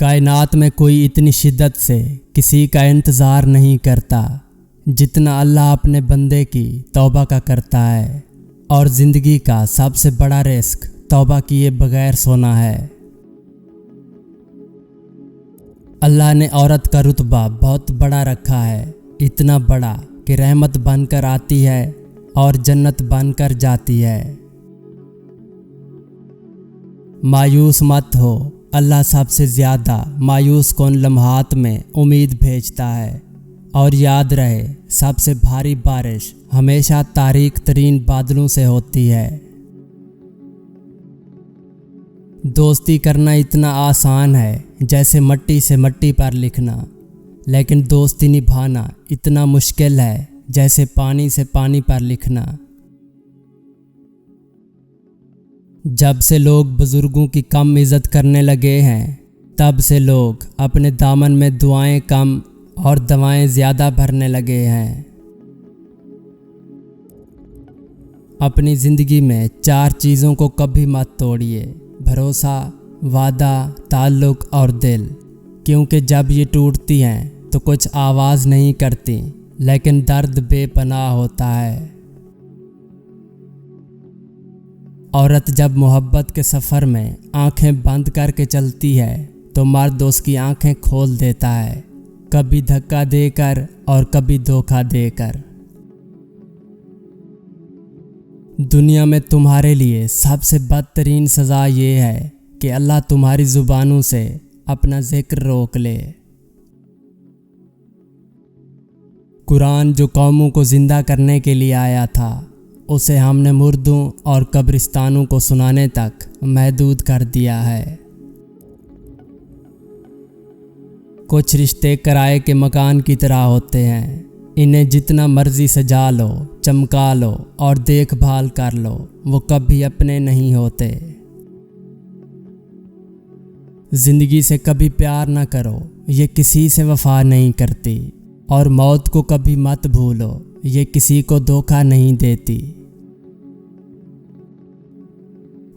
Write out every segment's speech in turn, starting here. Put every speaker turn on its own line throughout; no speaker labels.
کائنات میں کوئی اتنی شدت سے کسی کا انتظار نہیں کرتا جتنا اللہ اپنے بندے کی توبہ کا کرتا ہے، اور زندگی کا سب سے بڑا رزق توبہ کیے بغیر سونا ہے۔ اللہ نے عورت کا رتبہ بہت بڑا رکھا ہے، اتنا بڑا کہ رحمت بن کر آتی ہے اور جنت بن کر جاتی ہے۔ مایوس مت ہو، اللہ سب سے زیادہ مایوس کن لمحات میں امید بھیجتا ہے، اور یاد رہے سب سے بھاری بارش ہمیشہ تاریک ترین بادلوں سے ہوتی ہے۔ دوستی کرنا اتنا آسان ہے جیسے مٹی سے مٹی پر لکھنا، لیکن دوستی نبھانا اتنا مشکل ہے جیسے پانی سے پانی پر لکھنا۔ جب سے لوگ بزرگوں کی کم عزت کرنے لگے ہیں، تب سے لوگ اپنے دامن میں دعائیں کم اور دوائیں زیادہ بھرنے لگے ہیں۔ اپنی زندگی میں 4 چیزوں کو کبھی مت توڑیے: بھروسہ، وعدہ، تعلق اور دل، کیونکہ جب یہ ٹوٹتی ہیں تو کچھ آواز نہیں کرتی، لیکن درد بے پناہ ہوتا ہے۔ عورت جب محبت کے سفر میں آنکھیں بند کر کے چلتی ہے تو مرد اس کی آنکھیں کھول دیتا ہے، کبھی دھکا دے کر اور کبھی دھوکہ دے کر۔ دنیا میں تمہارے لیے سب سے بدترین سزا یہ ہے کہ اللہ تمہاری زبانوں سے اپنا ذکر روک لے۔ قرآن جو قوموں کو زندہ کرنے کے لیے آیا تھا، اسے ہم نے مردوں اور قبرستانوں کو سنانے تک محدود کر دیا ہے۔ کچھ رشتے کرائے کے مکان کی طرح ہوتے ہیں، انہیں جتنا مرضی سجا لو، چمکا لو اور دیکھ بھال کر لو، وہ کبھی اپنے نہیں ہوتے۔ زندگی سے کبھی پیار نہ کرو، یہ کسی سے وفا نہیں کرتی، اور موت کو کبھی مت بھولو، یہ کسی کو دھوکہ نہیں دیتی۔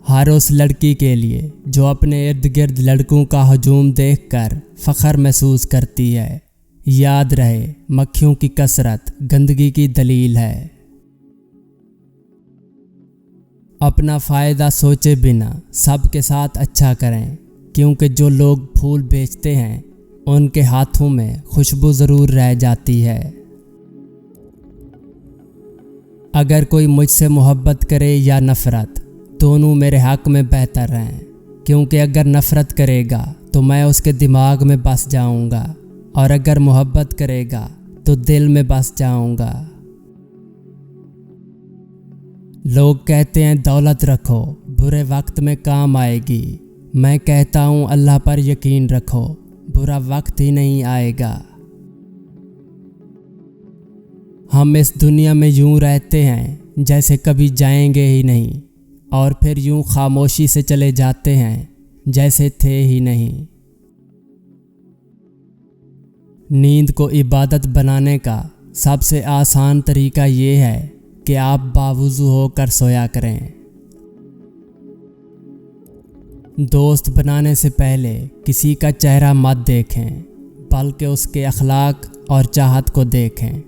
ہر اس لڑکی کے لیے جو اپنے ارد گرد لڑکوں کا ہجوم دیکھ کر فخر محسوس کرتی ہے، یاد رہے مکھیوں کی کثرت گندگی کی دلیل ہے۔ اپنا فائدہ سوچے بنا سب کے ساتھ اچھا کریں، کیونکہ جو لوگ پھول بیچتے ہیں ان کے ہاتھوں میں خوشبو ضرور رہ جاتی ہے۔ اگر کوئی مجھ سے محبت کرے یا نفرت، دونوں میرے حق میں بہتر ہیں، کیونکہ اگر نفرت کرے گا تو میں اس کے دماغ میں بس جاؤں گا، اور اگر محبت کرے گا تو دل میں بس جاؤں گا۔ لوگ کہتے ہیں دولت رکھو، برے وقت میں کام آئے گی، میں کہتا ہوں اللہ پر یقین رکھو، برا وقت ہی نہیں آئے گا۔ ہم اس دنیا میں یوں رہتے ہیں جیسے کبھی جائیں گے ہی نہیں، اور پھر یوں خاموشی سے چلے جاتے ہیں جیسے تھے ہی نہیں۔ نیند کو عبادت بنانے کا سب سے آسان طریقہ یہ ہے کہ آپ باوضو ہو کر سویا کریں۔ دوست بنانے سے پہلے کسی کا چہرہ مت دیکھیں، بلکہ اس کے اخلاق اور چاہت کو دیکھیں،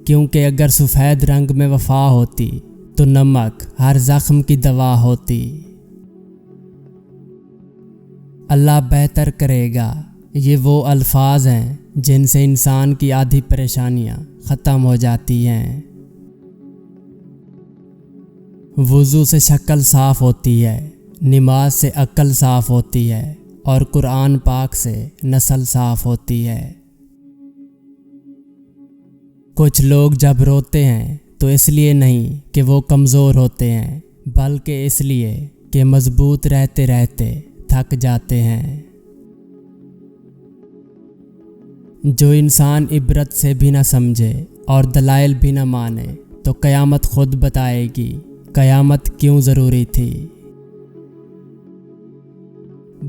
کیونکہ اگر سفید رنگ میں وفا ہوتی تو نمک ہر زخم کی دوا ہوتی۔ اللہ بہتر کرے گا، یہ وہ الفاظ ہیں جن سے انسان کی آدھی پریشانیاں ختم ہو جاتی ہیں۔ وضو سے شکل صاف ہوتی ہے، نماز سے عقل صاف ہوتی ہے، اور قرآن پاک سے نسل صاف ہوتی ہے۔ کچھ لوگ جب روتے ہیں تو اس لیے نہیں کہ وہ کمزور ہوتے ہیں، بلکہ اس لیے کہ مضبوط رہتے رہتے تھک جاتے ہیں۔ جو انسان عبرت سے بھی نہ سمجھے اور دلائل بھی نہ مانے تو قیامت خود بتائے گی قیامت کیوں ضروری تھی۔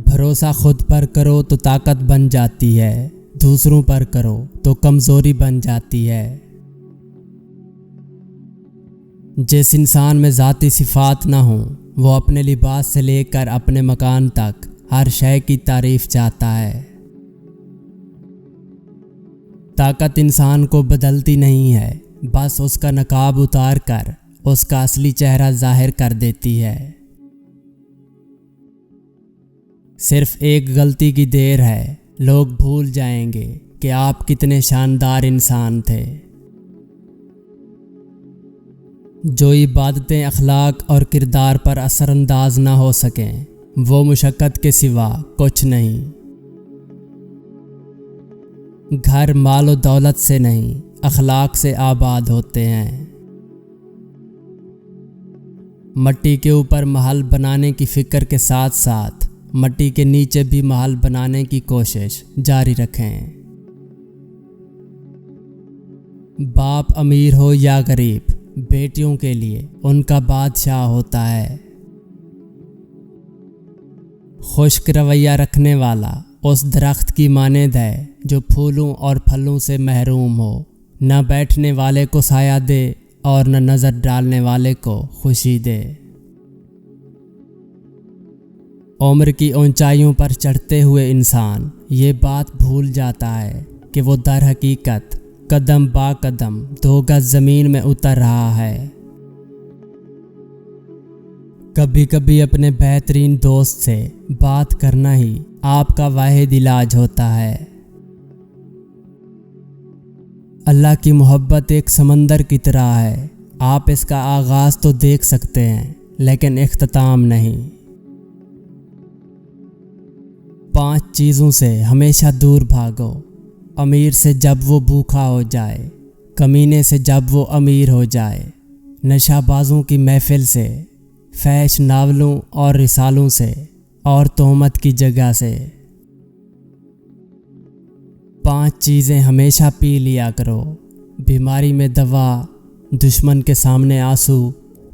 بھروسہ خود پر کرو تو طاقت بن جاتی ہے، دوسروں پر کرو تو کمزوری بن جاتی ہے۔ جس انسان میں ذاتی صفات نہ ہوں، وہ اپنے لباس سے لے کر اپنے مکان تک ہر شے کی تعریف چاہتا ہے۔ طاقت انسان کو بدلتی نہیں ہے، بس اس کا نقاب اتار کر اس کا اصلی چہرہ ظاہر کر دیتی ہے۔ صرف ایک غلطی کی دیر ہے، لوگ بھول جائیں گے کہ آپ کتنے شاندار انسان تھے۔ جو عبادتیں اخلاق اور کردار پر اثر انداز نہ ہو سکیں، وہ مشقت کے سوا کچھ نہیں۔ گھر مال و دولت سے نہیں، اخلاق سے آباد ہوتے ہیں۔ مٹی کے اوپر محل بنانے کی فکر کے ساتھ ساتھ مٹی کے نیچے بھی محل بنانے کی کوشش جاری رکھیں۔ باپ امیر ہو یا غریب، بیٹیوں کے لیے ان کا بادشاہ ہوتا ہے۔ خشک رویہ رکھنے والا اس درخت کی مانند ہے جو پھولوں اور پھلوں سے محروم ہو، نہ بیٹھنے والے کو سایہ دے اور نہ نظر ڈالنے والے کو خوشی دے۔ عمر کی اونچائیوں پر چڑھتے ہوئے انسان یہ بات بھول جاتا ہے کہ وہ در حقیقت قدم با قدم 2 گز زمین میں اتر رہا ہے۔ کبھی کبھی اپنے بہترین دوست سے بات کرنا ہی آپ کا واحد علاج ہوتا ہے۔ اللہ کی محبت ایک سمندر کی طرح ہے، آپ اس کا آغاز تو دیکھ سکتے ہیں لیکن اختتام نہیں۔ 5 چیزوں سے ہمیشہ دور بھاگو۔ امیر سے جب وہ بھوکا ہو جائے، کمینے سے جب وہ امیر ہو جائے، نشہ بازوں کی محفل سے، فحش ناولوں اور رسالوں سے اور تہمت کی جگہ سے۔ 5 چیزیں ہمیشہ پی لیا کرو۔ بیماری میں دوا، دشمن کے سامنے آنسو،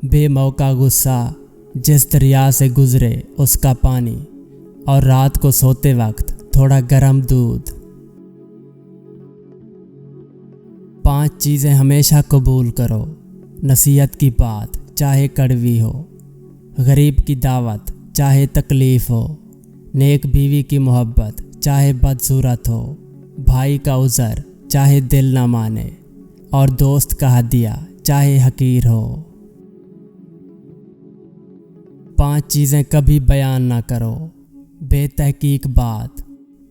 بے موقع غصہ، جس دریا سے گزرے اس کا پانی، اور رات کو سوتے وقت تھوڑا گرم دودھ۔ 5 چیزیں ہمیشہ قبول کرو۔ نصیحت کی بات چاہے کڑوی ہو، غریب کی دعوت چاہے تکلیف ہو، نیک بیوی کی محبت چاہے بدصورت ہو، بھائی کا عذر چاہے دل نہ مانے، اور دوست کا ہدیہ چاہے حقیر ہو۔ 5 چیزیں کبھی بیان نہ کرو۔ بے تحقیق بات،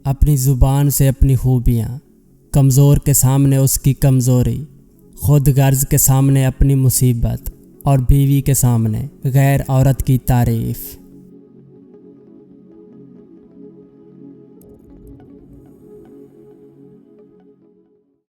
اپنی زبان سے اپنی خوبیاں، کمزور کے سامنے اس کی کمزوری، خود غرض کے سامنے اپنی مصیبت، اور بیوی کے سامنے غیر عورت کی تعریف۔